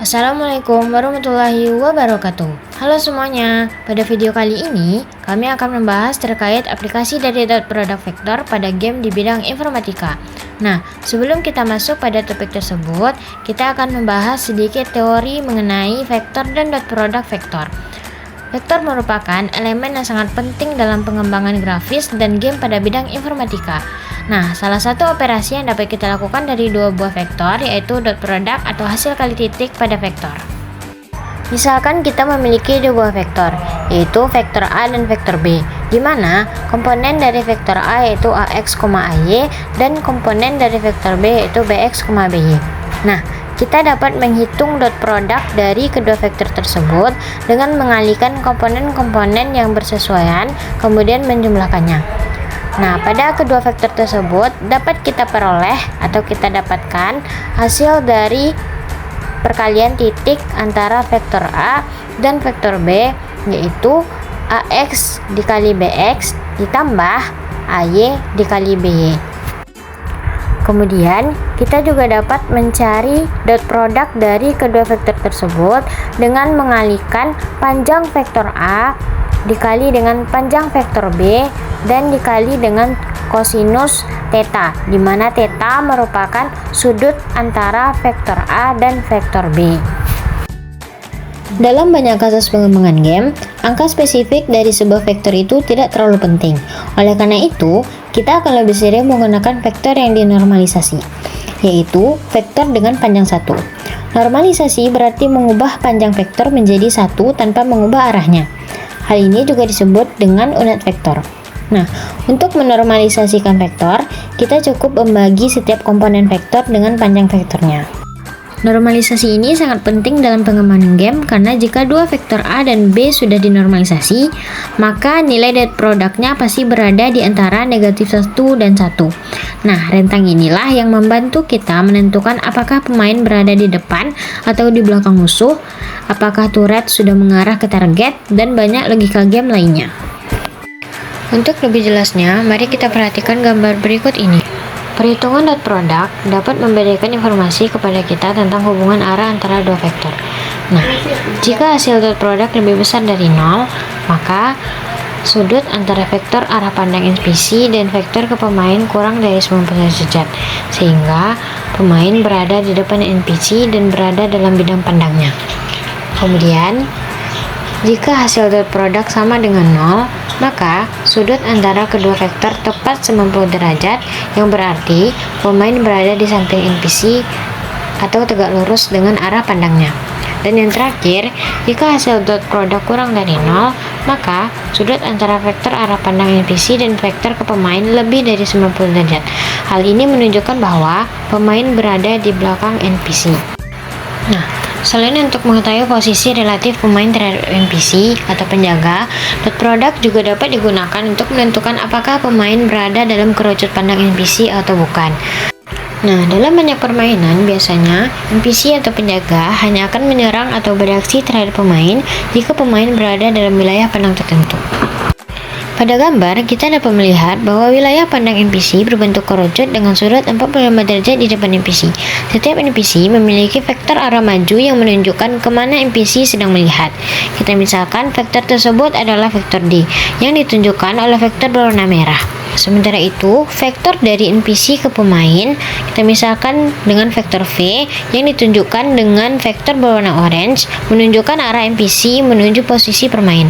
Assalamualaikum warahmatullahi wabarakatuh. Halo semuanya, pada video kali ini kami akan membahas terkait aplikasi dari dot product vector pada game di bidang informatika. Nah, sebelum kita masuk pada topik tersebut, kita akan membahas sedikit teori mengenai vektor dan dot product vector. Vektor merupakan elemen yang sangat penting dalam pengembangan grafis dan game pada bidang informatika. Nah, salah satu operasi yang dapat kita lakukan dari dua buah vektor yaitu dot product atau hasil kali titik pada vektor. Misalkan kita memiliki dua buah vektor, yaitu vektor A dan vektor B, di mana komponen dari vektor A yaitu AX, AY dan komponen dari vektor B yaitu BX, BY. Nah, kita dapat menghitung dot product dari kedua vektor tersebut dengan mengalihkan komponen-komponen yang bersesuaian, kemudian menjumlahkannya. Nah, pada kedua vektor tersebut dapat kita peroleh atau kita dapatkan hasil dari perkalian titik antara vektor A dan vektor B, yaitu AX dikali BX ditambah AY dikali BY. Kemudian, kita juga dapat mencari dot product dari kedua vektor tersebut dengan mengalihkan panjang vektor A dikali dengan panjang vektor B dan dikali dengan kosinus theta, di mana theta merupakan sudut antara vektor A dan vektor B. Dalam banyak kasus pengembangan game, angka spesifik dari sebuah vektor itu tidak terlalu penting. Oleh karena itu, kita akan lebih sering menggunakan vektor yang dinormalisasi, yaitu vektor dengan panjang 1. Normalisasi berarti mengubah panjang vektor menjadi 1 tanpa mengubah arahnya. Hal ini juga disebut dengan unit vektor. Nah, untuk menormalisasikan vektor, kita cukup membagi setiap komponen vektor dengan panjang vektornya. Normalisasi ini sangat penting dalam pengembangan game karena jika dua vektor A dan B sudah dinormalisasi, maka nilai dot produknya pasti berada di antara negatif 1 dan 1. Nah, rentang inilah yang membantu kita menentukan apakah pemain berada di depan atau di belakang musuh, apakah turret sudah mengarah ke target, dan banyak logika game lainnya. Untuk lebih jelasnya, mari kita perhatikan gambar berikut ini. Perhitungan dot product dapat memberikan informasi kepada kita tentang hubungan arah antara dua vektor. Nah, jika hasil dot product lebih besar dari 0, maka sudut antara vektor arah pandang NPC dan vektor ke pemain kurang dari 90 derajat, sehingga pemain berada di depan NPC dan berada dalam bidang pandangnya. Kemudian, jika hasil dot product sama dengan 0, maka sudut antara kedua vektor tepat 90 derajat, yang berarti pemain berada di samping NPC atau tegak lurus dengan arah pandangnya. Dan yang terakhir, jika hasil dot product kurang dari 0, maka sudut antara vektor arah pandang NPC dan vektor ke pemain lebih dari 90 derajat. Hal ini menunjukkan bahwa pemain berada di belakang NPC. Nah, selain untuk mengetahui posisi relatif pemain terhadap NPC atau penjaga, dot product juga dapat digunakan untuk menentukan apakah pemain berada dalam kerucut pandang NPC atau bukan. Nah, dalam banyak permainan, biasanya NPC atau penjaga hanya akan menyerang atau bereaksi terhadap pemain jika pemain berada dalam wilayah pandang tertentu. Pada gambar, kita dapat melihat bahwa wilayah pandang NPC berbentuk kerucut dengan sudut 45 derajat di depan NPC. Setiap NPC memiliki vektor arah maju yang menunjukkan kemana NPC sedang melihat. Kita misalkan vektor tersebut adalah vektor D, yang ditunjukkan oleh vektor berwarna merah. Sementara itu, vektor dari NPC ke pemain kita misalkan dengan vektor V yang ditunjukkan dengan vektor berwarna orange, menunjukkan arah NPC menuju posisi permain.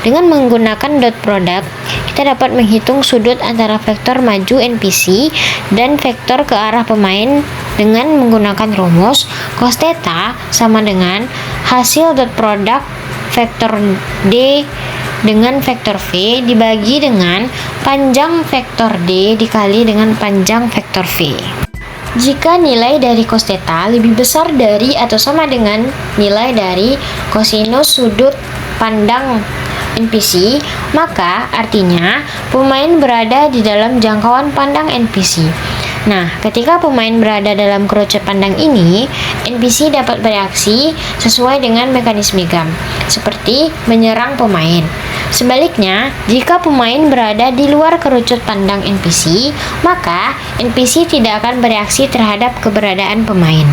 Dengan menggunakan dot product, kita dapat menghitung sudut antara vektor maju NPC dan vektor ke arah pemain dengan menggunakan rumus cos theta sama dengan hasil dot product vektor D dengan vektor V dibagi dengan panjang vektor D dikali dengan panjang vektor V. Jika nilai dari cos theta lebih besar dari atau sama dengan nilai dari kosinus sudut pandang NPC, maka artinya pemain berada di dalam jangkauan pandang NPC. Nah, ketika pemain berada dalam kerucut pandang ini, NPC dapat bereaksi sesuai dengan mekanisme game, seperti menyerang pemain. Sebaliknya, jika pemain berada di luar kerucut pandang NPC, maka NPC tidak akan bereaksi terhadap keberadaan pemain.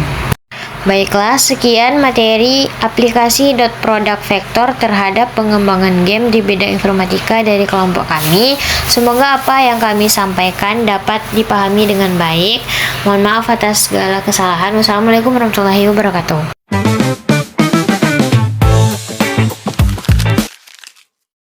Baiklah, sekian materi aplikasi product vector terhadap pengembangan game di bidang informatika dari kelompok kami. Semoga apa yang kami sampaikan dapat dipahami dengan baik. Mohon maaf atas segala kesalahan. Wassalamualaikum warahmatullahi wabarakatuh.